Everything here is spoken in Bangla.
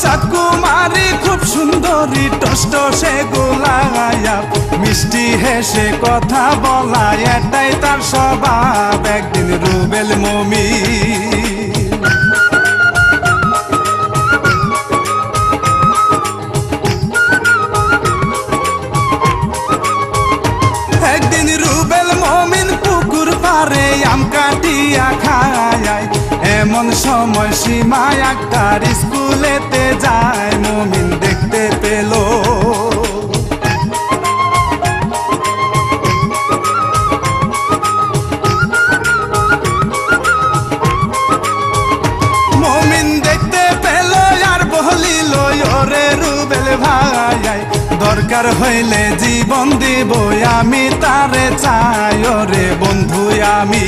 চাকুমারি খুব সুন্দরী টসটসে গোলায়া, মিষ্টি হেসে কথা বলা এটাই তার স্বভাব। একদিন রুবেল মমিন পুকুর পারে আম কাটিয়া খায়। এমন সময় সীমা আক্তার স্কুলেতে যায়, মমিন দেখতে পেল আর বলিল ওরে রুবেল ভাই, দরকার হইলে জীবন দিব আমি তারে চাই ওরে বন্ধু আমি।